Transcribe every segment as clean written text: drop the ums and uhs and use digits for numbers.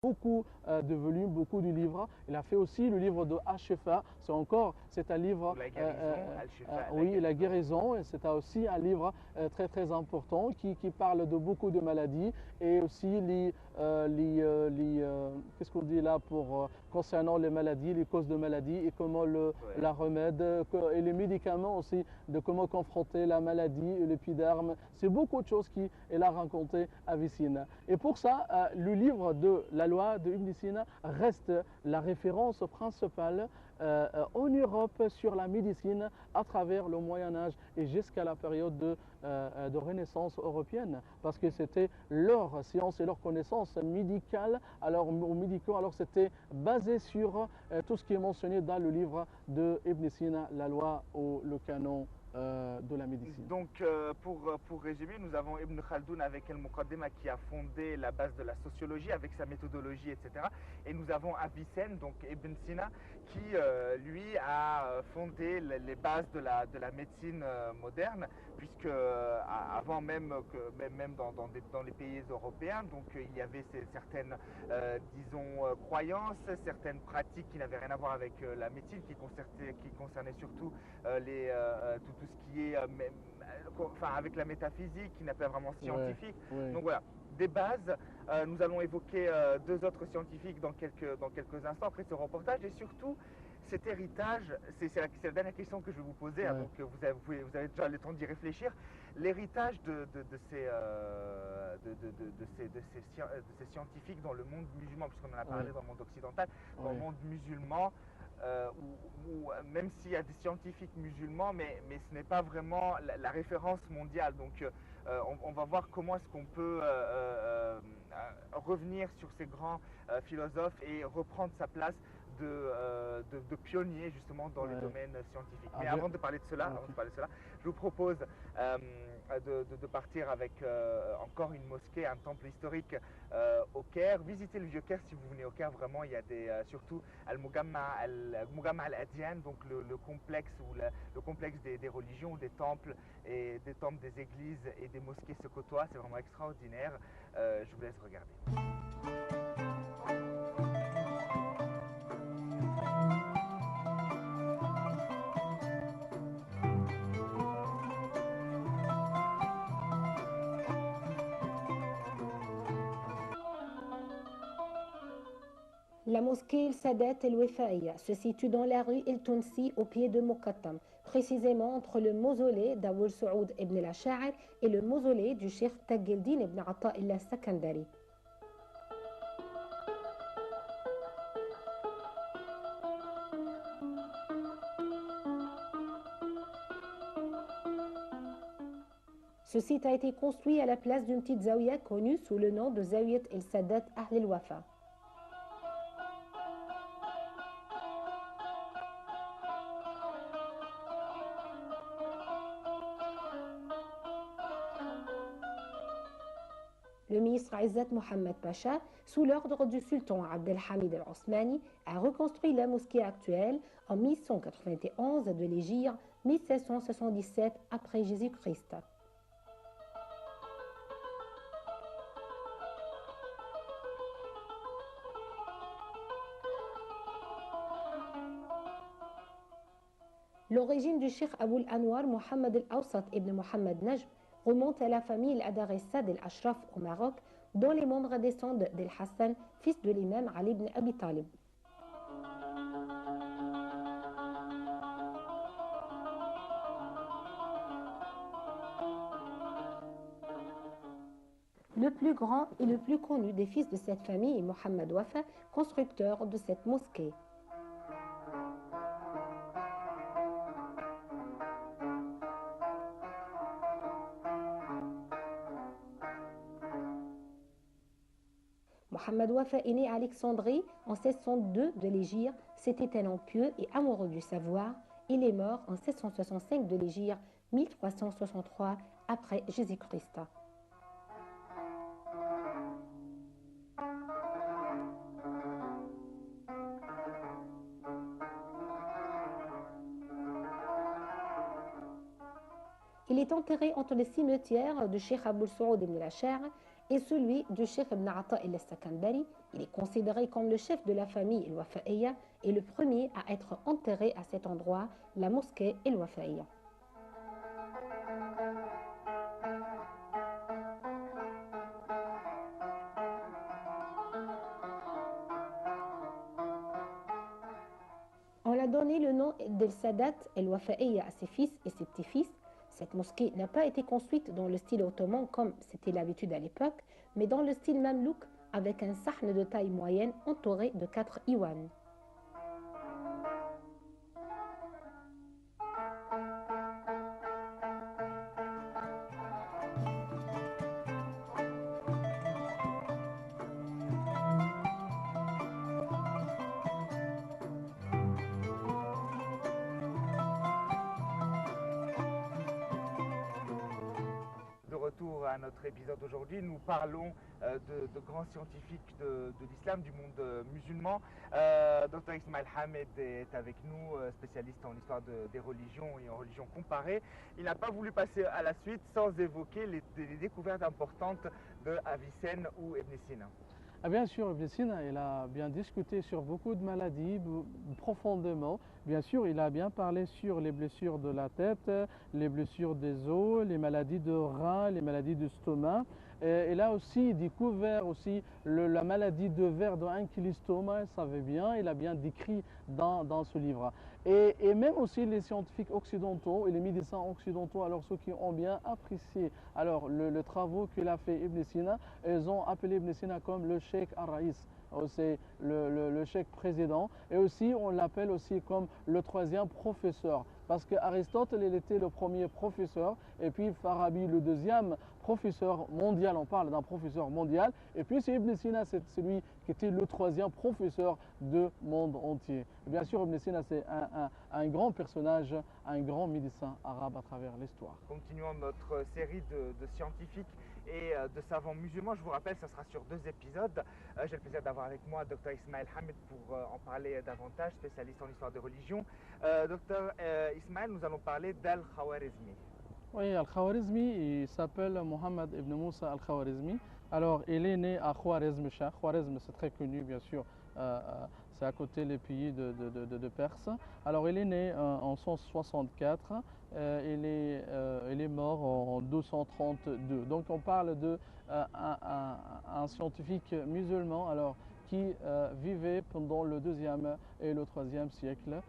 beaucoup de volumes, beaucoup de livres. Il a fait aussi le livre de Ashefa, c'est un livre, La guérison, Al-Shifa, oui, la guérison, et c'est aussi un livre très très important qui parle de beaucoup de maladies et aussi qu'est-ce qu'on dit là concernant les maladies, les causes de maladies et comment ouais. la remède et les médicaments aussi, de comment confronter la maladie et l'épiderme. C'est beaucoup de choses qu'il a raconté à Vicine. Et pour ça, le livre de la loi de Ibn Sina reste la référence principale en Europe sur la médecine à travers le Moyen Âge et jusqu'à la période de Renaissance européenne, parce que c'était leur science et leur connaissance médicale, alors c'était basé sur tout ce qui est mentionné dans le livre de Ibn Sina, la loi ou le canon de la médecine. Donc, pour résumer, nous avons Ibn Khaldoun avec El-Muqaddima qui a fondé la base de la sociologie avec sa méthodologie, etc. Et nous avons Avicenne, donc Ibn Sina, qui lui a fondé les bases de la médecine moderne, puisque avant même dans les pays européens, donc il y avait certaines, disons, croyances, certaines pratiques qui n'avaient rien à voir avec la médecine, qui concernaient surtout tout ce qui est avec la métaphysique, qui n'est pas vraiment scientifique. Ouais, ouais. Donc voilà, des bases. Nous allons évoquer deux autres scientifiques dans quelques instants après ce reportage, et surtout cet héritage, c'est la dernière question que je vais vous poser, Ouais. hein, donc vous avez déjà le temps d'y réfléchir. L'héritage de ces scientifiques dans le monde musulman, puisqu'on en a parlé dans le monde occidental, dans le monde musulman, où même s'il y a des scientifiques musulmans, mais ce n'est pas vraiment la référence mondiale. Donc on va voir comment est-ce qu'on peut revenir sur ces grands philosophes et reprendre sa place de pionnier justement dans les domaines scientifiques. Mais avant de parler de cela, je vous propose de partir avec encore une mosquée, un temple historique au Caire. Visitez le vieux Caire si vous venez au Caire. Vraiment, il y a surtout Al-Mugamma al-Adyan, donc le complexe le complexe des religions, des temples et des églises et des mosquées se côtoient. C'est vraiment extraordinaire. Je vous laisse regarder. La mosquée El-Sadat El-Wefaiya se situe dans la rue El-Tounsi au pied de Mokattam, précisément entre le mausolée d'Aboul Saoud ibn al-Ash'ar et le mausolée du cheikh Taqi-el-Din ibn Ata'illah Sakandari. Ce site a été construit à la place d'une petite zaouia connue sous le nom de Zawiyat El-Sadat Ahl el-Wafa. Le ministre Izzat Mohammed Pacha, sous l'ordre du sultan Abdelhamid al-Osmani, a reconstruit la mosquée actuelle en 1191 de l'Hégire 1777 après Jésus-Christ. L'origine du cheikh Aboul Anwar Mohammed al-Awsat ibn Mohammed Najm remonte à la famille Al-Adarissa d'Al-Ashraf au Maroc, dont les membres descendent d'Al-Hassan, fils de l'imam Ali ibn Abi Talib. Le plus grand et le plus connu des fils de cette famille est Mohammed Wafa, constructeur de cette mosquée. Mohammed Wafa est né à Alexandrie en 1602 de l'Hégire. C'était un homme pieux et amoureux du savoir. Il est mort en 1665 de l'Hégire, 1363 après Jésus-Christ. Il est enterré entre les cimetières de Cheikh Aboul Saoud ibn al-Ash'ar est celui du Cheikh Ibn Ata al-Sakandari. Il est considéré comme le chef de la famille El-Wafa'iyya et le premier à être enterré à cet endroit, la mosquée El-Wafa'iyya. On a donné le nom d'El Sadat El-Wafa'iyya à ses fils et ses petits-fils. Cette mosquée n'a pas été construite dans le style ottoman comme c'était l'habitude à l'époque, mais dans le style mamelouk avec un sahn de taille moyenne entouré de 4 iwan. Retour à notre épisode aujourd'hui, nous parlons de grands scientifiques de l'islam, du monde musulman. Dr Ismail Hamed est avec nous, spécialiste en histoire des religions et en religion comparée. Il n'a pas voulu passer à la suite sans évoquer les découvertes importantes de Avicenne ou Ibn Sina. Ah bien sûr, Ibn Sina, il a bien discuté sur beaucoup de maladies profondément. Bien sûr, il a bien parlé sur les blessures de la tête, les blessures des os, les maladies de reins, les maladies de stomac. Et il a aussi découvert aussi la maladie de verre de ankylostome, il savait bien, il a bien décrit dans ce livre. Et même aussi les scientifiques occidentaux et les médecins occidentaux, alors ceux qui ont bien apprécié alors le travaux qu'il a fait Ibn Sina, ils ont appelé Ibn Sina comme le Cheikh Ar-Raïs. C'est le cheikh président, et aussi on l'appelle aussi comme le troisième professeur, parce qu'Aristote il était le premier professeur, et puis Farabi le deuxième professeur mondial, on parle d'un professeur mondial, et puis c'est Ibn Sina, c'est celui qui était le troisième professeur du monde entier. Et bien sûr, Ibn Sina c'est un grand personnage, un grand médecin arabe à travers l'histoire. Continuons notre série de scientifiques et de savants musulmans. Je vous rappelle, ça sera sur 2 épisodes. J'ai le plaisir d'avoir avec moi Dr Ismail Hamed pour en parler davantage, spécialiste en histoire de religion. Dr Ismail, nous allons parler d'Al-Khawarizmi. Oui, Al-Khawarizmi, il s'appelle Mohammed ibn Moussa Al-Khawarizmi. Alors, il est né à Khwarizm Shah. Khwarizm, c'est très connu, bien sûr. C'est à côté des pays de Perse. Alors, il est né en 164. Il est mort en 232. Donc, on parle d'un scientifique musulman alors, qui vivait pendant le 2e et le 3e siècle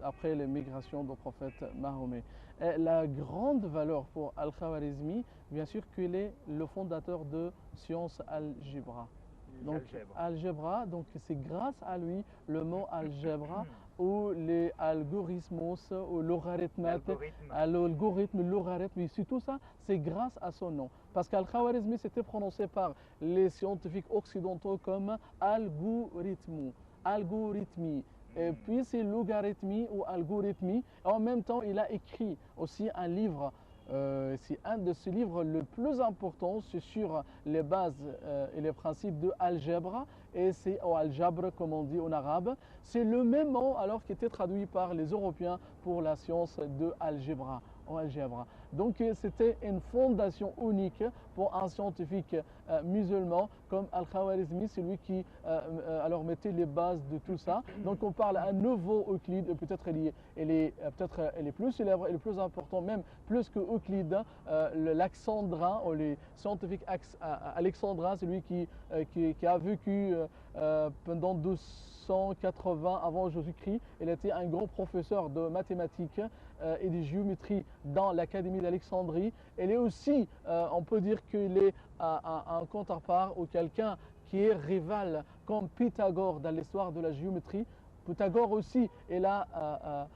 après les migrations du prophète Mahomet. Et la grande valeur pour Al-Khawarizmi, bien sûr qu'il est le fondateur de science algèbre. Donc algèbre, donc c'est grâce à lui le mot algèbre ou les algorithmes ou l'algorithme, c'est tout ça, c'est grâce à son nom. Parce qu'Al-Khawarizmi c'était prononcé par les scientifiques occidentaux comme algorithme, algorithmie. Et puis c'est logarithmie ou algorithmie. En même temps, il a écrit aussi un livre. C'est un de ses livres le plus important, c'est sur les bases et les principes de algèbre, et c'est au algèbre comme on dit en arabe. C'est le même mot alors qui était traduit par les Européens pour la science de algèbre. Donc c'était une fondation unique pour un scientifique musulman comme Al-Khawarizmi, c'est lui qui alors mettait les bases de tout ça. Donc on parle à nouveau Euclide, peut-être elle est plus célèbre et le plus important, même plus que Euclide, l'Alexandrin, ou les scientifiques alexandrins, c'est lui qui a vécu pendant 280 avant Jésus-Christ. Il était un grand professeur de mathématiques et de géométrie dans l'Académie d'Alexandrie. Il est aussi, on peut dire qu'il est un contrepart ou quelqu'un qui est rival comme Pythagore dans l'histoire de la géométrie. Pythagore aussi, il a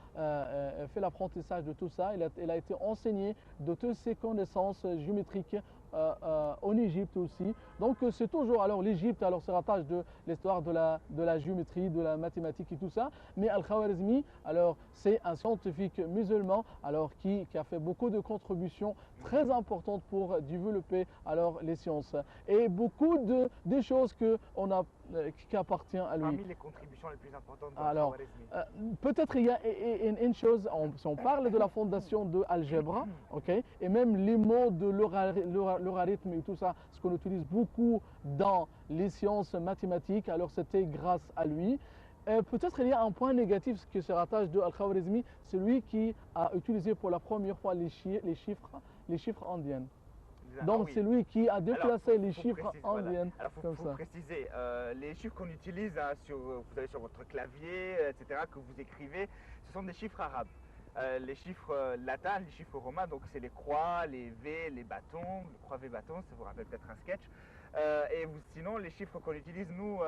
fait l'apprentissage de tout ça, il a été enseigné de toutes ses connaissances géométriques en Égypte aussi. Donc c'est toujours, alors l'Égypte, alors se rattache de l'histoire de la géométrie, de la mathématique et tout ça. Mais Al-Khawarizmi, alors c'est un scientifique musulman, alors qui a fait beaucoup de contributions très importantes pour développer alors les sciences. Et beaucoup des choses qu'on a qui appartient à lui. Parmi les contributions les plus importantes de Alors, Al-Khwarizmi. peut-être il y a une chose, si on parle de la fondation de Algèbre, okay, et même les mots de logarithme et tout ça, ce qu'on utilise beaucoup dans les sciences mathématiques, alors c'était grâce à lui. Peut-être il y a un point négatif qui se rattache de Al-Khwarizmi, c'est lui qui a utilisé pour la première fois les chiffres indiens. Donc c'est lui qui a déplacé les chiffres indiens. Alors il faut préciser, les chiffres qu'on utilise, hein, vous avez sur votre clavier, etc., que vous écrivez, ce sont des chiffres arabes. Les chiffres latins, les chiffres romains, donc c'est les croix, les V, les bâtons, le croix V bâton, ça vous rappelle peut-être un sketch. Sinon, les chiffres qu'on utilise, nous,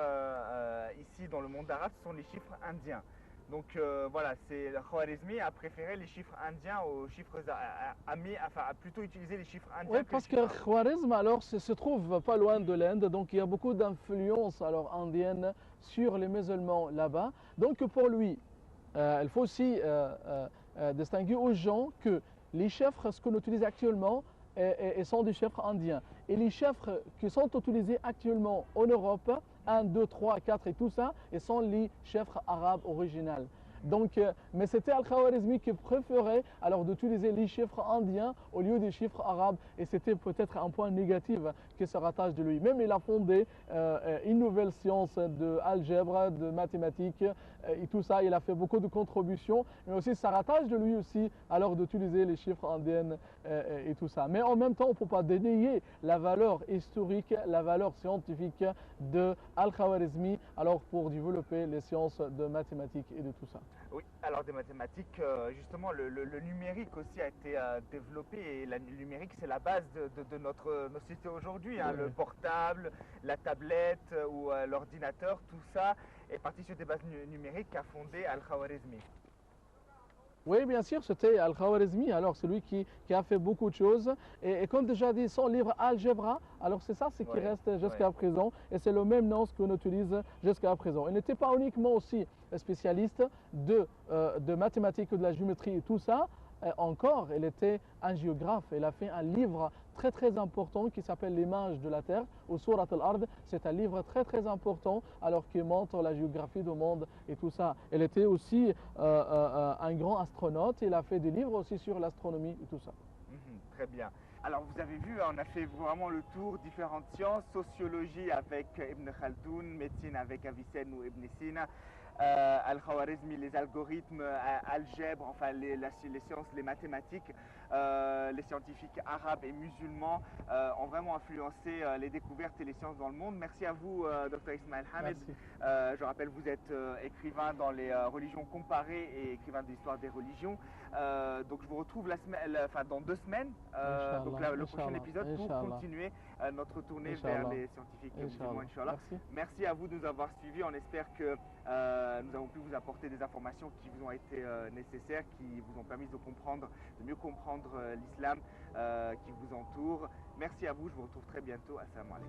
ici dans le monde arabe, ce sont les chiffres indiens. Donc voilà, le Khwarizmi a préféré les chiffres indiens aux chiffres a plutôt utilisé les chiffres indiens. Oui, parce que Khwarizm alors se trouve pas loin de l'Inde, donc il y a beaucoup d'influence alors indienne sur les musulmans là-bas. Donc pour lui, il faut aussi distinguer aux gens que les chiffres, ce qu'on utilise actuellement, sont des chiffres indiens. Et les chiffres qui sont utilisés actuellement en Europe, 1, 2, 3, 4 et tout ça, ils sont les chiffres arabes originaux. Donc, mais c'était Al-Khwarizmi qui préférait alors d'utiliser les chiffres indiens au lieu des chiffres arabes, et c'était peut-être un point négatif qui se rattache de lui. Même il a fondé une nouvelle science de algèbre, de mathématiques et tout ça. Il a fait beaucoup de contributions, mais aussi ça rattache de lui aussi alors d'utiliser les chiffres indiens et tout ça. Mais en même temps, on ne peut pas dénier la valeur historique, la valeur scientifique de Al-Khwarizmi alors pour développer les sciences de mathématiques et de tout ça. Oui, alors des mathématiques, justement, le numérique aussi a été développé, et le numérique, c'est la base de notre société aujourd'hui. Hein, oui. Le portable, la tablette ou l'ordinateur, tout ça est parti sur des bases numériques qu'a fondé Al-Khwarizmi. Oui, bien sûr, c'était Al-Khwarizmi, alors celui qui a fait beaucoup de choses. Et comme déjà dit, son livre Algebra, alors c'est ça, c'est qui reste jusqu'à présent. Et c'est le même nom qu'on utilise jusqu'à présent. Il n'était pas uniquement aussi spécialiste de mathématiques, de la géométrie et tout ça. Encore, il était un géographe. Il a fait un livre très très important qui s'appelle L'image de la Terre, ou Surat al-Ard. C'est un livre très très important alors qui montre la géographie du monde et tout ça. Il était aussi un grand astronaute. Il a fait des livres aussi sur l'astronomie et tout ça. Très bien. Alors vous avez vu, on a fait vraiment le tour, différentes sciences, sociologie avec Ibn Khaldoun, médecine avec Avicenne ou Ibn Sina, Al-Khwarizmi, les algorithmes, algèbre, enfin les sciences, les mathématiques, les scientifiques arabes et musulmans ont vraiment influencé les découvertes et les sciences dans le monde. Merci à vous, Dr Ismaël Hamid. Je rappelle, vous êtes écrivain dans les religions comparées et écrivain de l'histoire des religions. Donc je vous retrouve dans 2 semaines, donc le prochain épisode, pour continuer notre tournée vers les scientifiques musulmans, Inch'Allah. Merci à vous de nous avoir suivis. On espère que nous avons pu vous apporter des informations qui vous ont été nécessaires, qui vous ont permis de mieux comprendre l'islam qui vous entoure. Merci à vous, je vous retrouve très bientôt. Assalamu alaikum.